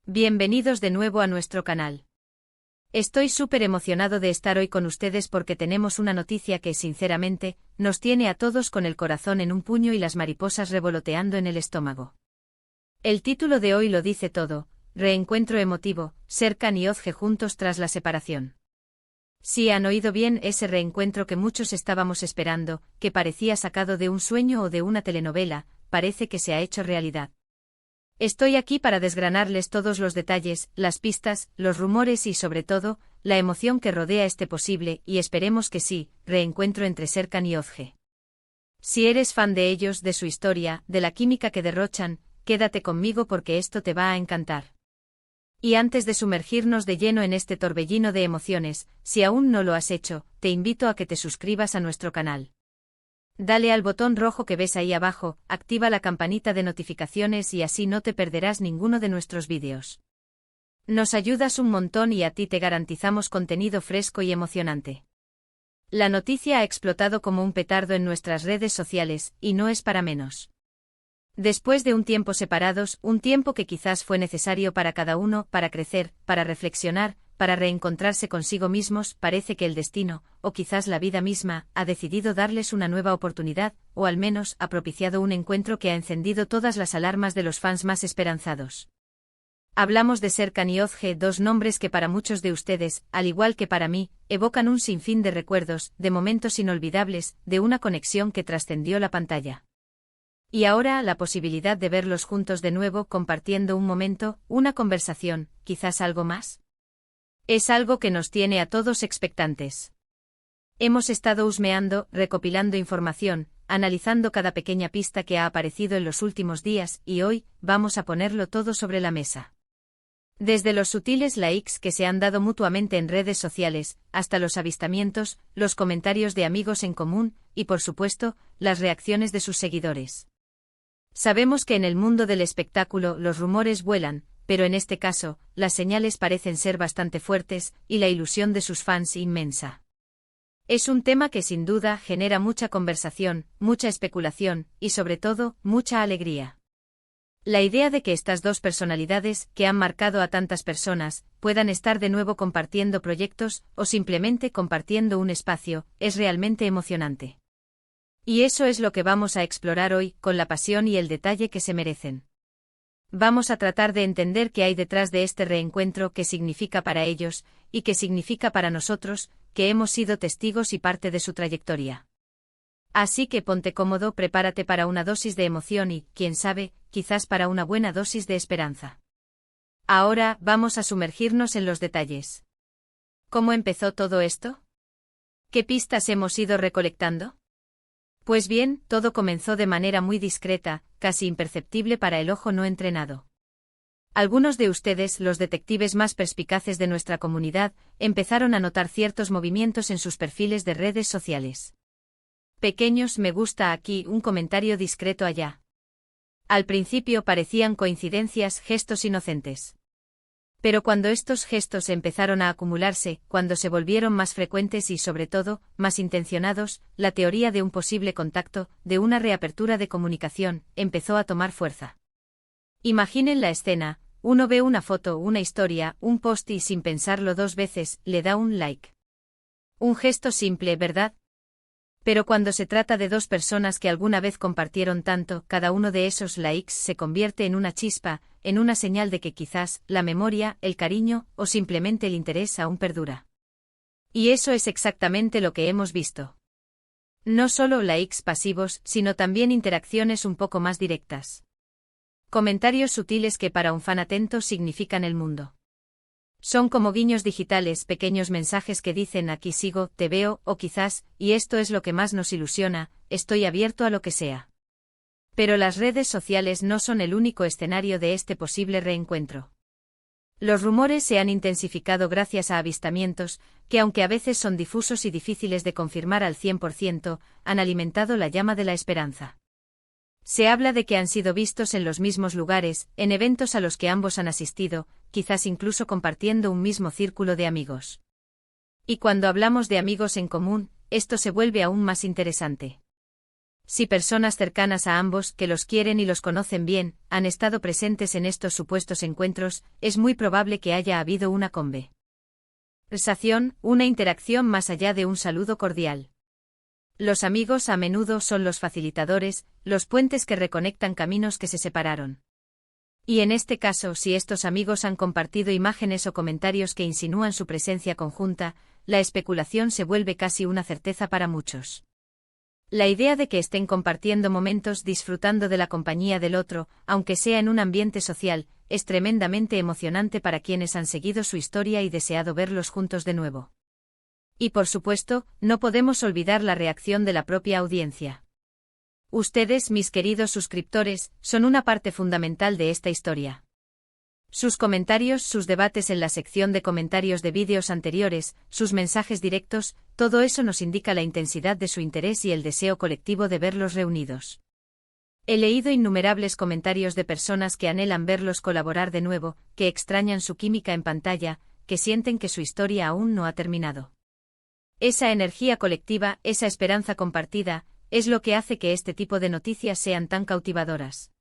Bienvenidos de nuevo a nuestro canal. Estoy súper emocionado de estar hoy con ustedes porque tenemos una noticia que, sinceramente, nos tiene a todos con el corazón en un puño y las mariposas revoloteando en el estómago. El título de hoy lo dice todo: reencuentro emotivo, Serkan y Özge juntos tras la separación. Sí, han oído bien, ese reencuentro que muchos estábamos esperando, que parecía sacado de un sueño o de una telenovela, parece que se ha hecho realidad. Estoy aquí para desgranarles todos los detalles, las pistas, los rumores y, sobre todo, la emoción que rodea este posible, y esperemos que sí, reencuentro entre Serkan y Özge. Si eres fan de ellos, de su historia, de la química que derrochan, quédate conmigo porque esto te va a encantar. Y antes de sumergirnos de lleno en este torbellino de emociones, si aún no lo has hecho, te invito a que te suscribas a nuestro canal. Dale al botón rojo que ves ahí abajo, activa la campanita de notificaciones y así no te perderás ninguno de nuestros vídeos. Nos ayudas un montón y a ti te garantizamos contenido fresco y emocionante. La noticia ha explotado como un petardo en nuestras redes sociales, y no es para menos. Después de un tiempo separados, un tiempo que quizás fue necesario para cada uno, para crecer, para reflexionar, para reencontrarse consigo mismos, parece que el destino, o quizás la vida misma, ha decidido darles una nueva oportunidad, o al menos ha propiciado un encuentro que ha encendido todas las alarmas de los fans más esperanzados. Hablamos de Serkan y Özge, dos nombres que para muchos de ustedes, al igual que para mí, evocan un sinfín de recuerdos, de momentos inolvidables, de una conexión que trascendió la pantalla. Y ahora la posibilidad de verlos juntos de nuevo compartiendo un momento, una conversación, quizás algo más. Es algo que nos tiene a todos expectantes. Hemos estado husmeando, recopilando información, analizando cada pequeña pista que ha aparecido en los últimos días y hoy vamos a ponerlo todo sobre la mesa. Desde los sutiles likes que se han dado mutuamente en redes sociales, hasta los avistamientos, los comentarios de amigos en común y, por supuesto, las reacciones de sus seguidores. Sabemos que en el mundo del espectáculo los rumores vuelan, pero en este caso, las señales parecen ser bastante fuertes, y la ilusión de sus fans inmensa. Es un tema que sin duda genera mucha conversación, mucha especulación, y sobre todo, mucha alegría. La idea de que estas dos personalidades, que han marcado a tantas personas, puedan estar de nuevo compartiendo proyectos, o simplemente compartiendo un espacio, es realmente emocionante. Y eso es lo que vamos a explorar hoy, con la pasión y el detalle que se merecen. Vamos a tratar de entender qué hay detrás de este reencuentro, qué significa para ellos, y qué significa para nosotros, que hemos sido testigos y parte de su trayectoria. Así que ponte cómodo, prepárate para una dosis de emoción y, quién sabe, quizás para una buena dosis de esperanza. Ahora, vamos a sumergirnos en los detalles. ¿Cómo empezó todo esto? ¿Qué pistas hemos ido recolectando? Pues bien, todo comenzó de manera muy discreta, casi imperceptible para el ojo no entrenado. Algunos de ustedes, los detectives más perspicaces de nuestra comunidad, empezaron a notar ciertos movimientos en sus perfiles de redes sociales. Pequeños me gusta aquí, un comentario discreto allá. Al principio parecían coincidencias, gestos inocentes. Pero cuando estos gestos empezaron a acumularse, cuando se volvieron más frecuentes y sobre todo, más intencionados, la teoría de un posible contacto, de una reapertura de comunicación, empezó a tomar fuerza. Imaginen la escena, uno ve una foto, una historia, un post y sin pensarlo dos veces, le da un like. Un gesto simple, ¿verdad? Pero cuando se trata de dos personas que alguna vez compartieron tanto, cada uno de esos likes se convierte en una chispa, en una señal de que quizás, la memoria, el cariño, o simplemente el interés aún perdura. Y eso es exactamente lo que hemos visto. No solo likes pasivos, sino también interacciones un poco más directas. Comentarios sutiles que para un fan atento significan el mundo. Son como guiños digitales, pequeños mensajes que dicen aquí sigo, te veo, o quizás, y esto es lo que más nos ilusiona, estoy abierto a lo que sea. Pero las redes sociales no son el único escenario de este posible reencuentro. Los rumores se han intensificado gracias a avistamientos, que aunque a veces son difusos y difíciles de confirmar al 100%, han alimentado la llama de la esperanza. Se habla de que han sido vistos en los mismos lugares, en eventos a los que ambos han asistido, quizás incluso compartiendo un mismo círculo de amigos. Y cuando hablamos de amigos en común, esto se vuelve aún más interesante. Si personas cercanas a ambos, que los quieren y los conocen bien, han estado presentes en estos supuestos encuentros, es muy probable que haya habido una conversación, una interacción más allá de un saludo cordial. Los amigos a menudo son los facilitadores, los puentes que reconectan caminos que se separaron. Y en este caso, si estos amigos han compartido imágenes o comentarios que insinúan su presencia conjunta, la especulación se vuelve casi una certeza para muchos. La idea de que estén compartiendo momentos disfrutando de la compañía del otro, aunque sea en un ambiente social, es tremendamente emocionante para quienes han seguido su historia y deseado verlos juntos de nuevo. Y por supuesto, no podemos olvidar la reacción de la propia audiencia. Ustedes, mis queridos suscriptores, son una parte fundamental de esta historia. Sus comentarios, sus debates en la sección de comentarios de vídeos anteriores, sus mensajes directos, todo eso nos indica la intensidad de su interés y el deseo colectivo de verlos reunidos. He leído innumerables comentarios de personas que anhelan verlos colaborar de nuevo, que extrañan su química en pantalla, que sienten que su historia aún no ha terminado. Esa energía colectiva, esa esperanza compartida, es lo que hace que este tipo de noticias sean tan cautivadoras.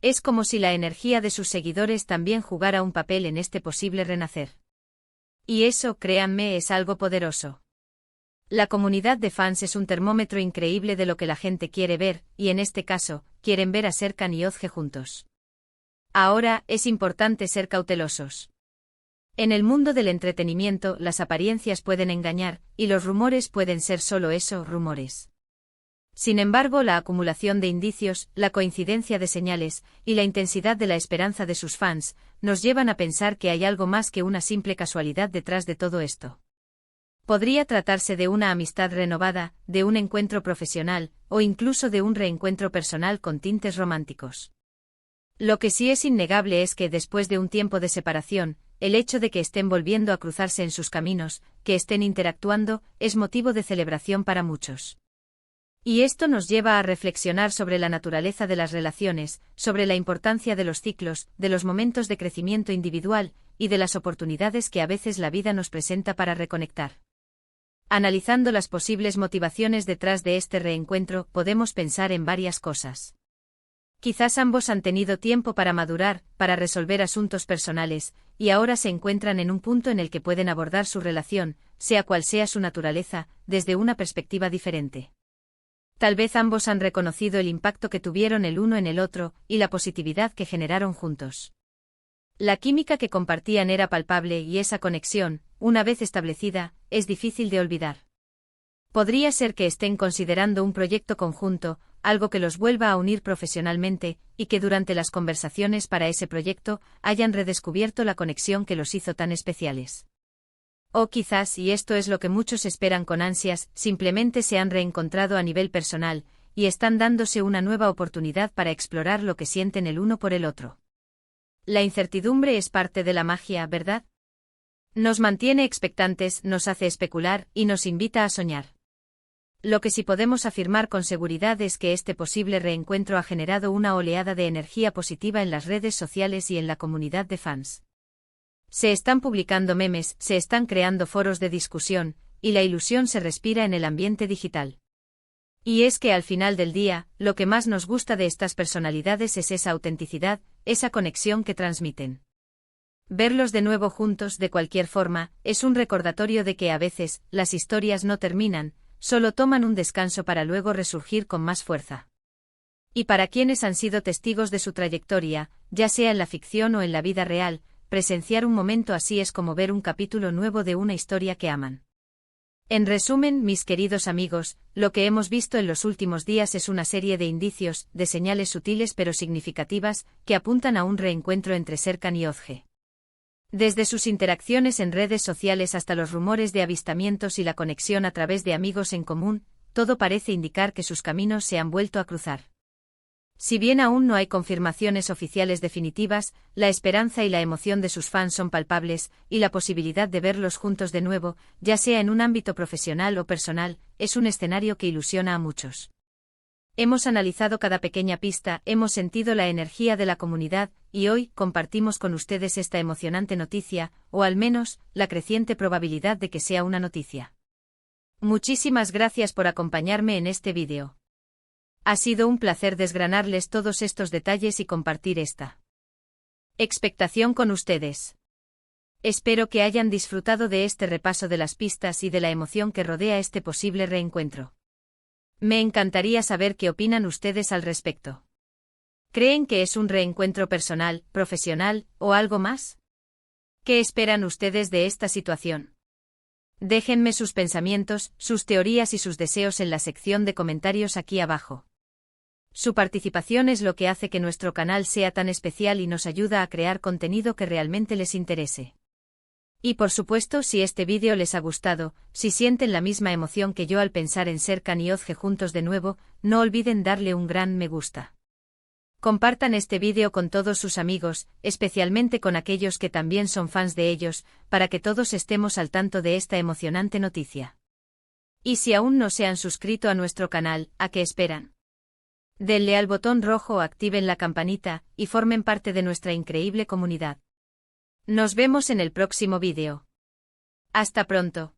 Es como si la energía de sus seguidores también jugara un papel en este posible renacer. Y eso, créanme, es algo poderoso. La comunidad de fans es un termómetro increíble de lo que la gente quiere ver, y en este caso, quieren ver a Serkan y Özge juntos. Ahora, es importante ser cautelosos. En el mundo del entretenimiento, las apariencias pueden engañar, y los rumores pueden ser solo eso, rumores. Sin embargo, la acumulación de indicios, la coincidencia de señales, y la intensidad de la esperanza de sus fans, nos llevan a pensar que hay algo más que una simple casualidad detrás de todo esto. Podría tratarse de una amistad renovada, de un encuentro profesional, o incluso de un reencuentro personal con tintes románticos. Lo que sí es innegable es que después de un tiempo de separación, el hecho de que estén volviendo a cruzarse en sus caminos, que estén interactuando, es motivo de celebración para muchos. Y esto nos lleva a reflexionar sobre la naturaleza de las relaciones, sobre la importancia de los ciclos, de los momentos de crecimiento individual, y de las oportunidades que a veces la vida nos presenta para reconectar. Analizando las posibles motivaciones detrás de este reencuentro, podemos pensar en varias cosas. Quizás ambos han tenido tiempo para madurar, para resolver asuntos personales, y ahora se encuentran en un punto en el que pueden abordar su relación, sea cual sea su naturaleza, desde una perspectiva diferente. Tal vez ambos han reconocido el impacto que tuvieron el uno en el otro, y la positividad que generaron juntos. La química que compartían era palpable y esa conexión, una vez establecida, es difícil de olvidar. Podría ser que estén considerando un proyecto conjunto, algo que los vuelva a unir profesionalmente, y que durante las conversaciones para ese proyecto hayan redescubierto la conexión que los hizo tan especiales. O quizás, y esto es lo que muchos esperan con ansias, simplemente se han reencontrado a nivel personal, y están dándose una nueva oportunidad para explorar lo que sienten el uno por el otro. La incertidumbre es parte de la magia, ¿verdad? Nos mantiene expectantes, nos hace especular, y nos invita a soñar. Lo que sí podemos afirmar con seguridad es que este posible reencuentro ha generado una oleada de energía positiva en las redes sociales y en la comunidad de fans. Se están publicando memes, se están creando foros de discusión, y la ilusión se respira en el ambiente digital. Y es que al final del día, lo que más nos gusta de estas personalidades es esa autenticidad, esa conexión que transmiten. Verlos de nuevo juntos de cualquier forma, es un recordatorio de que a veces, las historias no terminan, solo toman un descanso para luego resurgir con más fuerza. Y para quienes han sido testigos de su trayectoria, ya sea en la ficción o en la vida real, presenciar un momento así es como ver un capítulo nuevo de una historia que aman. En resumen, mis queridos amigos, lo que hemos visto en los últimos días es una serie de indicios, de señales sutiles pero significativas, que apuntan a un reencuentro entre Serkan y Özge. Desde sus interacciones en redes sociales hasta los rumores de avistamientos y la conexión a través de amigos en común, todo parece indicar que sus caminos se han vuelto a cruzar. Si bien aún no hay confirmaciones oficiales definitivas, la esperanza y la emoción de sus fans son palpables, y la posibilidad de verlos juntos de nuevo, ya sea en un ámbito profesional o personal, es un escenario que ilusiona a muchos. Hemos analizado cada pequeña pista, hemos sentido la energía de la comunidad, y hoy compartimos con ustedes esta emocionante noticia, o al menos, la creciente probabilidad de que sea una noticia. Muchísimas gracias por acompañarme en este vídeo. Ha sido un placer desgranarles todos estos detalles y compartir esta expectación con ustedes. Espero que hayan disfrutado de este repaso de las pistas y de la emoción que rodea este posible reencuentro. Me encantaría saber qué opinan ustedes al respecto. ¿Creen que es un reencuentro personal, profesional, o algo más? ¿Qué esperan ustedes de esta situación? Déjenme sus pensamientos, sus teorías y sus deseos en la sección de comentarios aquí abajo. Su participación es lo que hace que nuestro canal sea tan especial y nos ayuda a crear contenido que realmente les interese. Y por supuesto, si este vídeo les ha gustado, si sienten la misma emoción que yo al pensar en Serkan y Ozge juntos de nuevo, no olviden darle un gran me gusta. Compartan este vídeo con todos sus amigos, especialmente con aquellos que también son fans de ellos, para que todos estemos al tanto de esta emocionante noticia. Y si aún no se han suscrito a nuestro canal, ¿a qué esperan? Denle al botón rojo o activen la campanita, y formen parte de nuestra increíble comunidad. Nos vemos en el próximo vídeo. Hasta pronto.